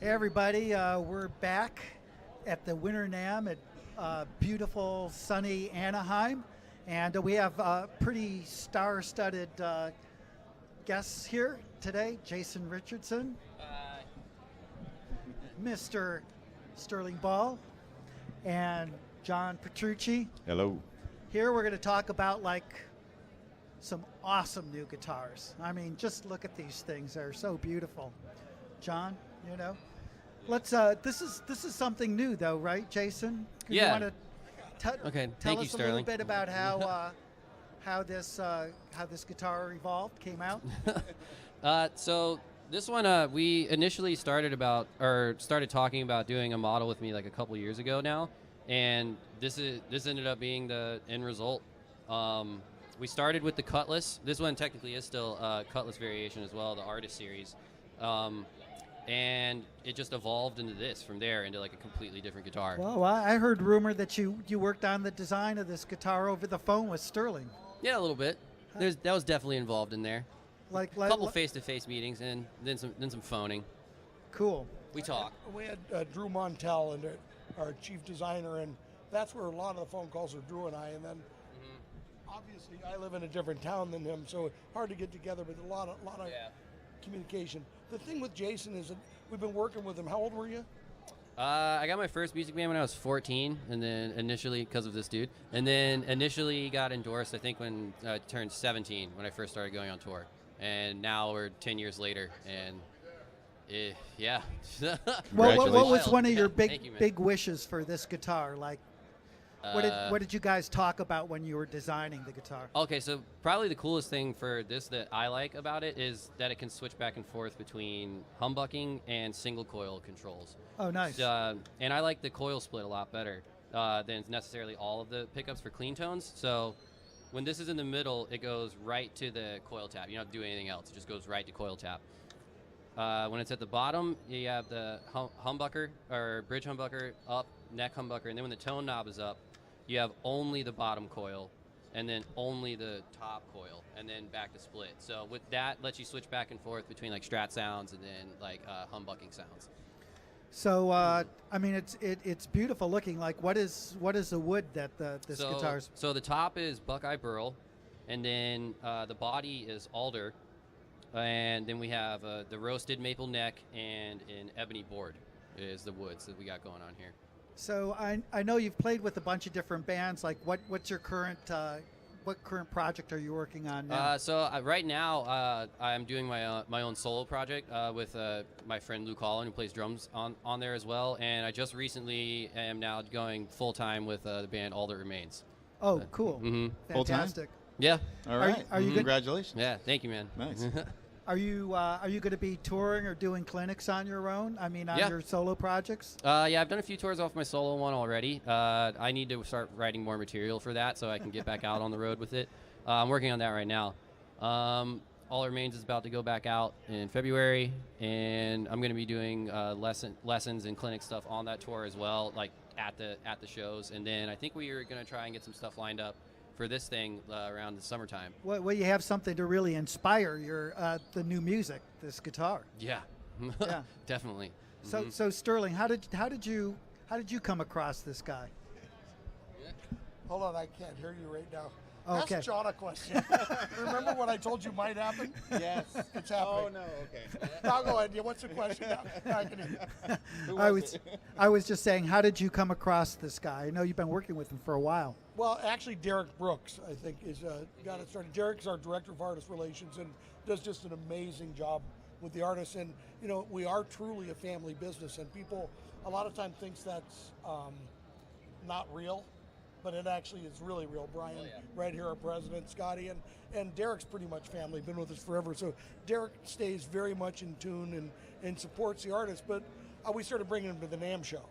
Hey everybody, we're back at the Winter NAMM at beautiful sunny Anaheim, and we have pretty star-studded guests here today. Jason Richardson, Mr. Sterling Ball, and John Petrucci. Hello. Here we're going to talk about some awesome new guitars. I mean, just look at these things; they're so beautiful. John, let's. This is something new, though, right, Jason? Yeah. You want to tell us a little bit about how this guitar evolved, came out? So this one, we initially started talking about doing a model with me like a couple years ago now, and this ended up being the end result. We started with the Cutlass. This one technically is still a Cutlass variation as well, the Artist series. And it just evolved into this from there, into like a completely different guitar. Well, I heard rumor that you worked on the design of this guitar over the phone with Sterling. Yeah, a little bit. That was definitely involved in there. A couple face-to-face meetings and then some phoning. Cool. We talk. We had Drew Montel and our chief designer, and that's where a lot of the phone calls are Drew and I. And then obviously I live in a different town than him, so hard to get together. But a lot of communication. The thing with Jason is that we've been working with him. How old were you? I got my first music band when I was 14, and then initially, because of this dude, and then initially got endorsed, I think, when I turned 17, when I first started going on tour. And now we're 10 years later, and yeah. What was one of your Thank you, big wishes for this guitar? What did you guys talk about when you were designing the guitar? Okay, so probably the coolest thing for this that I like about it is that it can switch back and forth between humbucking and single coil controls. Oh, nice. And I like the coil split a lot better than necessarily all of the pickups for clean tones. So when this is in the middle, it goes right to the coil tap. You don't have to do anything else. It just goes right to coil tap. When it's at the bottom, you have the humbucker or bridge humbucker up, neck humbucker, and then when the tone knob is up, you have only the bottom coil, and then only the top coil, and then back to split. So with that, lets you switch back and forth between like Strat sounds and then like humbucking sounds. So I mean, it's beautiful looking. Like, what is the wood that this guitar's? So the top is Buckeye Burl, and then the body is alder, and then we have the roasted maple neck and an ebony board is the woods that we got going on here. So I know you've played with a bunch of different bands. Like, what's your current project are you working on now? Right now I'm doing my own solo project with my friend Luke Holland, who plays drums on there as well. And I just recently am now going full time with the band All That Remains. Oh, cool! Fantastic. Yeah. All right. Are you Congratulations. Yeah. Thank you, man. Nice. Are you going to be touring or doing clinics on your own? I mean, on your solo projects? Yeah, I've done a few tours off my solo one already. I need to start writing more material for that so I can get back out on the road with it. I'm working on that right now. All Remains is about to go back out in February, and I'm going to be doing lessons and clinic stuff on that tour as well, like at the shows. And then I think we are going to try and get some stuff lined up for this thing around the summertime. Well, you have something to really inspire your the new music. This guitar. Yeah, yeah, definitely. So Sterling, how did you come across this guy? Hold on, I can't hear you right now. Okay. Ask John a question. Remember what I told you might happen? Yes. It's happening. Oh, no, okay. Now go ahead. What's the question now? I can hear. I was just saying, how did you come across this guy? I know you've been working with him for a while. Well, actually, Derek Brooks, I think, is got it started. Derek's our director of artist relations and does just an amazing job with the artists. And, we are truly a family business, and people a lot of time thinks that's not real. But it actually is really real. Brian, right here, our president, Scotty, and Derek's pretty much family, been with us forever. So Derek stays very much in tune and supports the artist. But we started bringing him to the NAMM show.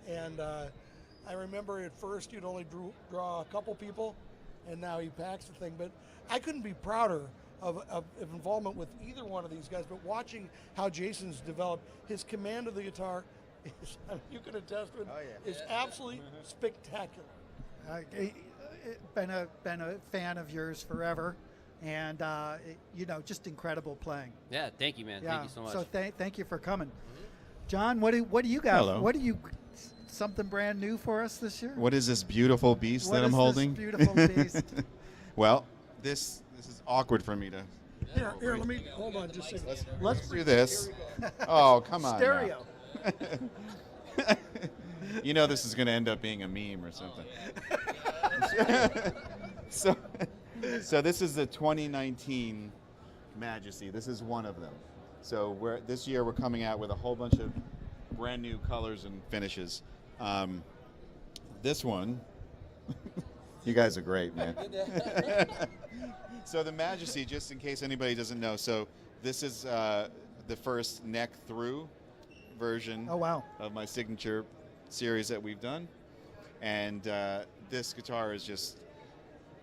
And I remember at first you'd only draw a couple people, and now he packs the thing. But I couldn't be prouder of involvement with either one of these guys. But watching how Jason's developed, his command of the guitar, you can attest to it, is absolutely spectacular. Been a fan of yours forever, and just incredible playing. Yeah, thank you, man. Yeah. Thank you so much. So thank you for coming. John, what do you got? Hello. What do you something brand new for us this year? What is this beautiful beast What that I'm is this holding? beautiful beast? Well, this is awkward for me to. Here, let me hold on just a second. Let's do this. Oh, come on. now. Stereo. You know this is going to end up being a meme or something. So this is the 2019 Majesty. This is one of them. So this year we're coming out with a whole bunch of brand new colors and finishes. This one, you guys are great, man. So the Majesty, just in case anybody doesn't know, so this is the first neck through version Oh wow. of my signature series that we've done. And this guitar is just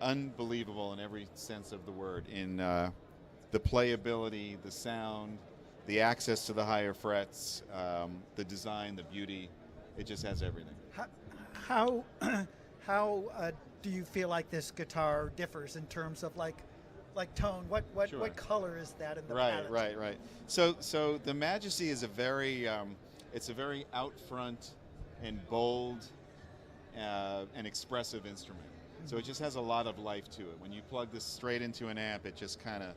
unbelievable in every sense of the word, in the playability, the sound, the access to the higher frets, the design, the beauty. It just has everything. How do you feel like this guitar differs in terms of like tone? What Sure. what color is that in the Right, palette? right. So the Majesty is a very it's a very out front and bold and expressive instrument. So it just has a lot of life to it. When you plug this straight into an amp, it just kind of,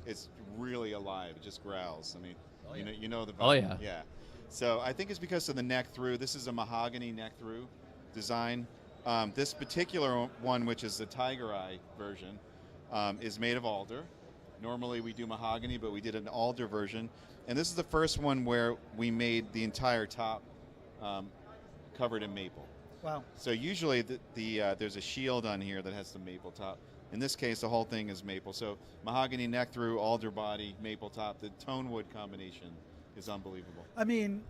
it's really alive. It just growls. I mean, you know the vibe. Oh, yeah. Yeah. So I think it's because of the neck through. This is a mahogany neck through design. This particular one, which is the Tiger Eye version, is made of alder. Normally we do mahogany, but we did an alder version. And this is the first one where we made the entire top covered in maple. Wow. So usually there's a shield on here that has the maple top. In this case, the whole thing is maple. So mahogany neck through, alder body, maple top. The tone wood combination is unbelievable. I mean,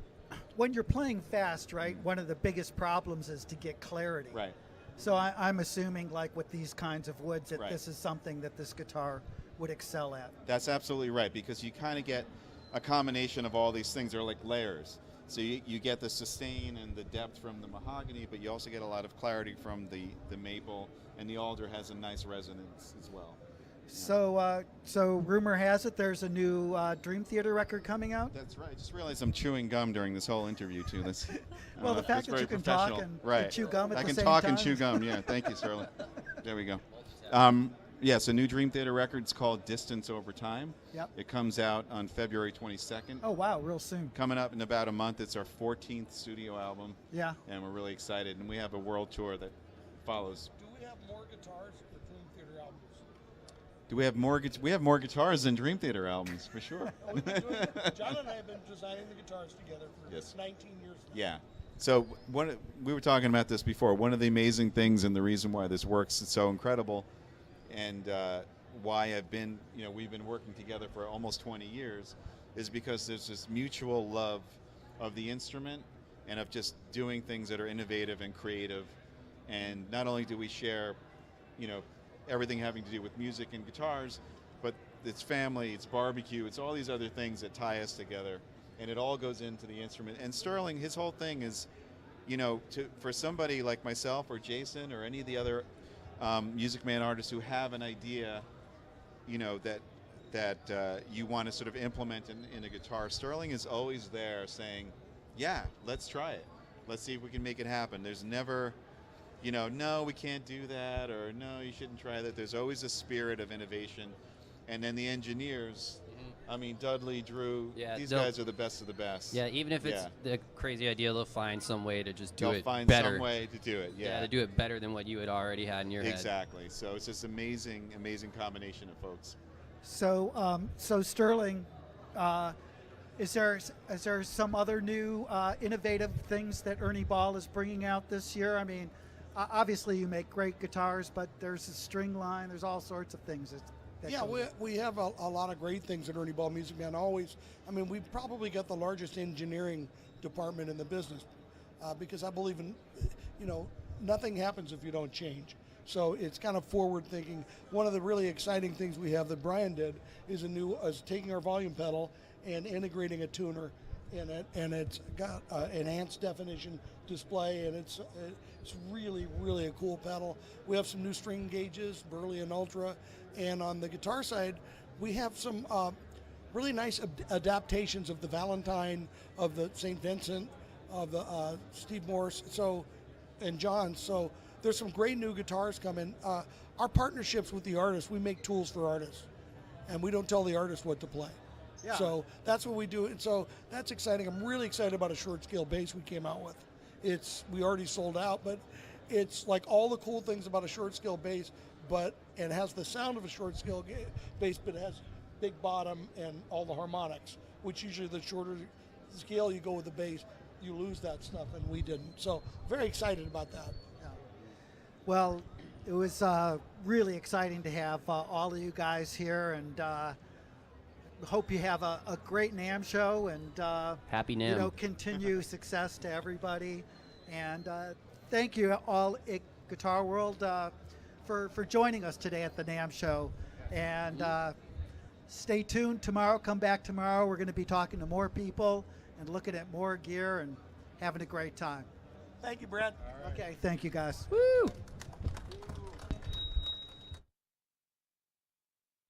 when you're playing fast, right? One of the biggest problems is to get clarity. Right. So I'm assuming, like with these kinds of woods, that Right. this is something that this guitar would excel at. That's absolutely right, because you kind of get a combination of all these things. They're like layers. So you get the sustain and the depth from the mahogany, but you also get a lot of clarity from the maple, and the alder has a nice resonance as well. So rumor has it there's a new Dream Theater record coming out. That's right. I just realized I'm chewing gum during this whole interview too. That's Well, the fact that's that very you can professional. talk and right. chew gum at I the can same talk time. and chew gum. Yeah, thank you, Sterling. There we go. Yeah, so new Dream Theater record. It's called Distance Over Time. Yep. It comes out on February 22nd. Oh wow, real soon. Coming up in about a month. It's our 14th studio album, Yeah. and we're really excited. And we have a world tour that follows. Do we have more guitars for Dream Theater albums? Do we have more? We have more guitars than Dream Theater albums, for sure. We've been doing it. John and I have been designing the guitars together for Yes. 19 years now. Yeah. So we were talking about this before. One of the amazing things, and the reason why this works so incredible, and why we've been working together for almost 20 years, is because there's this mutual love of the instrument and of just doing things that are innovative and creative. And not only do we share, everything having to do with music and guitars, but it's family, it's barbecue, it's all these other things that tie us together, and it all goes into the instrument. And Sterling, his whole thing is, for somebody like myself or Jason or any of the other Music Man artists who have an idea, that you want to sort of implement in a guitar, Sterling is always there saying, yeah, let's try it. Let's see if we can make it happen. There's never, no, we can't do that, or no, you shouldn't try that. There's always a spirit of innovation. And then the engineers, I mean, Dudley, Drew, these guys are the best of the best. Yeah, even if it's the crazy idea, they'll find some way to just do They'll it find better. some way to do it, Yeah, to do it better than what you had already had in your head. Exactly. So it's this amazing, amazing combination of folks. So Sterling, is there some other new innovative things that Ernie Ball is bringing out this year? I mean, obviously you make great guitars, but there's a string line. There's all sorts of things. Yeah, we have a lot of great things at Ernie Ball Music Man. We probably got the largest engineering department in the business because I believe in, nothing happens if you don't change. So it's kind of forward thinking. One of the really exciting things we have that Brian did is taking our volume pedal and integrating a tuner in it, and it's got enhanced definition display, and it's really, really a cool pedal. We have some new string gauges, Burley and Ultra, and on the guitar side, we have some really nice adaptations of the Valentine, of the St. Vincent, of the Steve Morse, and John. So there's some great new guitars coming. Our partnerships with the artists, we make tools for artists, and we don't tell the artist what to play. Yeah. So that's what we do, and so that's exciting. I'm really excited about a short scale bass we came out with. We already sold out, but it's like all the cool things about a short scale bass, but it has the sound of a short scale bass, but it has big bottom and all the harmonics, which usually the shorter scale you go with the bass, you lose that stuff, and we didn't. So very excited about that. Yeah. Well, it was really exciting to have all of you guys here, and hope you have a great NAMM show, and Happy NAMM. you know, continue success to everybody. And thank you all at Guitar World for joining us today at the NAMM show. And stay tuned tomorrow. Come back tomorrow. We're going to be talking to more people and looking at more gear and having a great time. Thank you, Brad. Okay, thank you guys. Woo!